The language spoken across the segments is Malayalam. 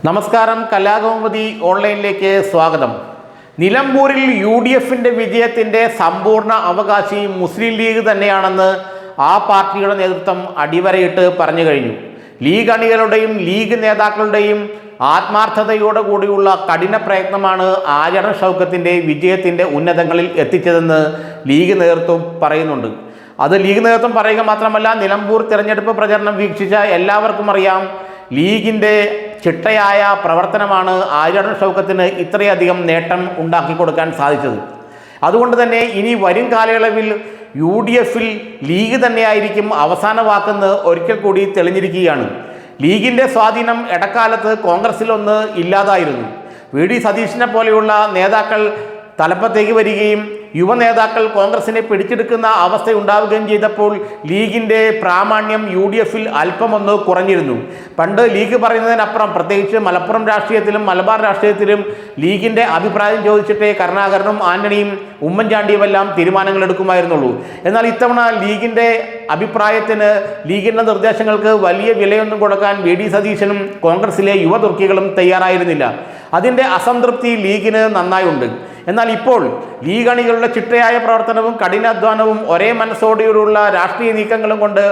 നമസ്കാരം. കലാകൗമുദി ഓൺലൈനിലേക്ക് സ്വാഗതം. നിലമ്പൂരിൽ UDFന്റെ വിജയത്തിന്റെ സമ്പൂർണ്ണ അവകാശി മുസ്ലിം ലീഗ് തന്നെയാണെന്ന് ആ പാർട്ടിയുടെ നേതൃത്വം അടിവരയിട്ട് പറഞ്ഞു കഴിഞ്ഞു. ലീഗ് അണികളുടെയും ലീഗ് നേതാക്കളുടെയും ആത്മാർത്ഥതയോടെ കൂടിയുള്ള കഠിന പ്രയത്നമാണ് ആര്യാടൻ ഷൗക്കത്തിന്റെ വിജയത്തിന്റെ ഉന്നതങ്ങളിൽ എത്തിച്ചതെന്ന് ലീഗ് നേതൃത്വം പറയുന്നുണ്ട്. അത് ലീഗ് നേതൃത്വം പറയുക മാത്രമല്ല, നിലമ്പൂർ തിരഞ്ഞെടുപ്പ് പ്രചരണം വീക്ഷിച്ച എല്ലാവർക്കും അറിയാം, ലീഗിൻ്റെ ചിട്ടയായ പ്രവർത്തനമാണ് ആര്യാടൻ ഷൗക്കത്തിന് ഇത്രയധികം നേട്ടം ഉണ്ടാക്കി കൊടുക്കാൻ സാധിച്ചത്. അതുകൊണ്ട് തന്നെ ഇനി വരും കാലയളവിൽ UDFൽ ലീഗ് തന്നെയായിരിക്കും അവസാന വാക്കെന്ന് ഒരിക്കൽ കൂടി തെളിഞ്ഞിരിക്കുകയാണ്. ലീഗിൻ്റെ സ്വാധീനം ഇടക്കാലത്ത് കോൺഗ്രസിലൊന്ന് ഇല്ലാതായിരുന്നു. VD സതീശനെ പോലെയുള്ള നേതാക്കൾ തലപ്പത്തേക്ക് വരികയും യുവ നേതാക്കൾ കോൺഗ്രസിനെ പിടിച്ചെടുക്കുന്ന അവസ്ഥ ഉണ്ടാവുകയും ചെയ്തപ്പോൾ ലീഗിൻ്റെ പ്രാമാണ്യം UDFൽ അല്പമൊന്ന് കുറഞ്ഞിരുന്നു. പണ്ട് ലീഗ് പറയുന്നതിനപ്പുറം, പ്രത്യേകിച്ച് മലപ്പുറം രാഷ്ട്രീയത്തിലും മലബാർ രാഷ്ട്രീയത്തിലും ലീഗിൻ്റെ അഭിപ്രായം ചോദിച്ചിട്ടേ കരുണാകരനും ആന്റണിയും ഉമ്മൻചാണ്ടിയുമെല്ലാം തീരുമാനങ്ങൾ എടുക്കുമായിരുന്നുള്ളൂ. എന്നാൽ ഇത്തവണ ലീഗിൻ്റെ അഭിപ്രായത്തിന്, ലീഗിൻ്റെ നിർദ്ദേശങ്ങൾക്ക് വലിയ വിലയൊന്നും കൊടുക്കാൻ VD സതീശനും കോൺഗ്രസിലെ യുവ തുർക്കികളും തയ്യാറായിരുന്നില്ല. അതിൻ്റെ അസംതൃപ്തി ലീഗിന് നന്നായുണ്ട്. എന്നാൽ ഇപ്പോൾ ലീഗ് അണികളുടെ ചിട്ടയായ പ്രവർത്തനവും കഠിനാധ്വാനവും ഒരേ മനസ്സോടെയുള്ള രാഷ്ട്രീയ നീക്കങ്ങളും കൊണ്ട്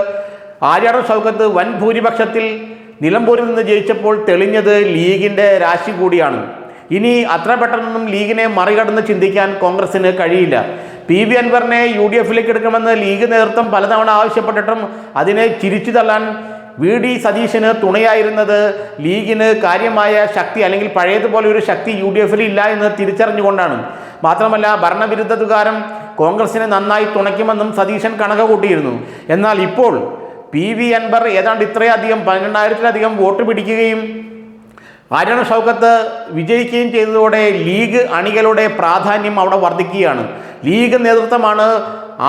ആര്യാടൻ ഷൗക്കത്ത് വൻ ഭൂരിപക്ഷത്തിൽ നിലമ്പൂരിൽ നിന്ന് ജയിച്ചപ്പോൾ തെളിഞ്ഞത് ലീഗിൻ്റെ രാശി കൂടിയാണ്. ഇനി അത്ര പെട്ടെന്നൊന്നും ലീഗിനെ മറികടന്ന് ചിന്തിക്കാൻ കോൺഗ്രസിന് കഴിയില്ല. PV അൻവറിനെ UDFലേക്ക് എടുക്കണമെന്ന് ലീഗ് നേതൃത്വം പലതവണ ആവശ്യപ്പെട്ടിട്ടും അതിനെ ചിരിച്ചു തള്ളാൻ VD സതീശന് തുണയായിരുന്നത് ലീഗിന് കാര്യമായ ശക്തി, അല്ലെങ്കിൽ പഴയതുപോലെ ഒരു ശക്തി UDFൽ ഇല്ല എന്ന് തിരിച്ചറിഞ്ഞുകൊണ്ടാണ്. മാത്രമല്ല, ഭരണവിരുദ്ധതുകാരം കോൺഗ്രസിനെ നന്നായി തുണയ്ക്കുമെന്നും സതീശൻ കണക്ക് കൂട്ടിയിരുന്നു. എന്നാൽ ഇപ്പോൾ PV അൻവർ ഏതാണ്ട് ഇത്രയധികം 12,000-ലധികം വോട്ട് പിടിക്കുകയും ആര്യാടൻ ഷൗക്കത്ത് വിജയിക്കുകയും ചെയ്തതോടെ ലീഗ് അണികളുടെ പ്രാധാന്യം അവിടെ വർദ്ധിക്കുകയാണ്. ലീഗ് നേതൃത്വമാണ്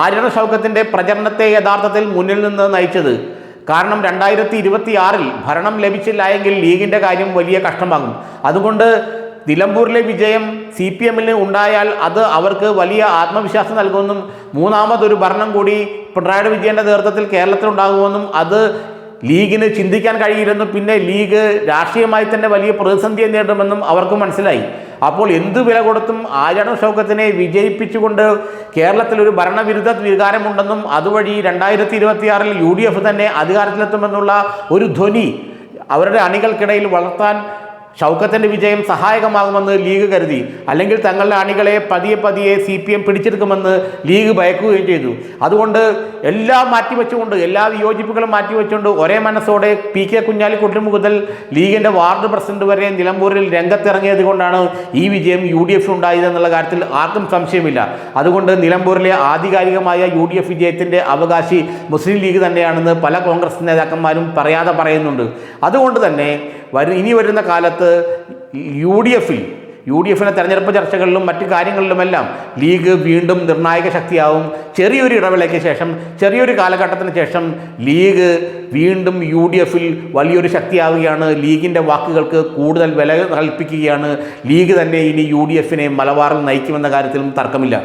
ആര്യാടൻ ഷൗക്കത്തിൻ്റെ പ്രചരണത്തെ യഥാർത്ഥത്തിൽ മുന്നിൽ നിന്ന് നയിച്ചത്. കാരണം 2026-ൽ ഭരണം ലഭിച്ചില്ല എങ്കിൽ ലീഗിൻ്റെ കാര്യം വലിയ കഷ്ടമാകും. അതുകൊണ്ട് നിലമ്പൂരിലെ വിജയം CPMന് ഉണ്ടായാൽ അത് അവർക്ക് വലിയ ആത്മവിശ്വാസം നൽകുമെന്നും മൂന്നാമതൊരു ഭരണം കൂടി പിണറായി വിജയൻ്റെ നേതൃത്വത്തിൽ കേരളത്തിലുണ്ടാകുമെന്നും അത് ലീഗിന് ചിന്തിക്കാൻ കഴിയില്ലെന്നും പിന്നെ ലീഗ് രാഷ്ട്രീയമായി തന്നെ വലിയ പ്രതിസന്ധിയെ നേരിടുമെന്നും അവർക്ക് മനസ്സിലായി. അപ്പോൾ എന്തു വില കൊടുത്തും ആര്യാടൻ ഷൗക്കത്തിനെ വിജയിപ്പിച്ചുകൊണ്ട് കേരളത്തിലൊരു ഭരണവിരുദ്ധ വികാരമുണ്ടെന്നും അതുവഴി 2026-ൽ UDF തന്നെ അധികാരത്തിലെത്തുമെന്നുള്ള ഒരു ധ്വനി അവരുടെ അണികൾക്കിടയിൽ വളർത്താൻ ഷൗക്കത്തിൻ്റെ വിജയം സഹായകമാകുമെന്ന് ലീഗ് കരുതി. അല്ലെങ്കിൽ തങ്ങളുടെ അണികളെ പതിയെ CPM പിടിച്ചെടുക്കുമെന്ന് ലീഗ് ഭയക്കുകയും ചെയ്തു. അതുകൊണ്ട് എല്ലാം മാറ്റിവെച്ചുകൊണ്ട്, എല്ലാ വിയോജിപ്പുകളും മാറ്റിവെച്ചുകൊണ്ട് ഒരേ മനസ്സോടെ PK കുഞ്ഞാലിക്കുട്ടി മുതൽ ലീഗിൻ്റെ വാർഡ് പ്രസിഡന്റ് വരെ നിലമ്പൂരിൽ രംഗത്തിറങ്ങിയത് കൊണ്ടാണ് ഈ വിജയം UDF ഉണ്ടായതെന്നുള്ള കാര്യത്തിൽ ആർക്കും സംശയമില്ല. അതുകൊണ്ട് നിലമ്പൂരിലെ ആധികാരികമായ UDF വിജയത്തിൻ്റെ അവകാശി മുസ്ലിം ലീഗ് തന്നെയാണെന്ന് പല കോൺഗ്രസ് നേതാക്കന്മാരും പറയാതെ പറയുന്നുണ്ട്. അതുകൊണ്ട് തന്നെ ഇനി വരുന്ന കാലത്ത് UDFിനെ തെരഞ്ഞെടുപ്പ് ചർച്ചകളിലും മറ്റു കാര്യങ്ങളിലുമെല്ലാം ലീഗ് വീണ്ടും നിർണായക ശക്തിയാവും. ചെറിയൊരു ഇടവേളയ്ക്ക് ശേഷം, ചെറിയൊരു കാലഘട്ടത്തിന് ശേഷം ലീഗ് വീണ്ടും UDFൽ വലിയൊരു ശക്തിയാവുകയാണ്. ലീഗിൻ്റെ വാക്കുകൾക്ക് കൂടുതൽ വില കൽപ്പിക്കുകയാണ്. ലീഗ് തന്നെ ഇനി UDFിനെ മലബാറിൽ നയിക്കുമെന്ന കാര്യത്തിലും തർക്കമില്ല.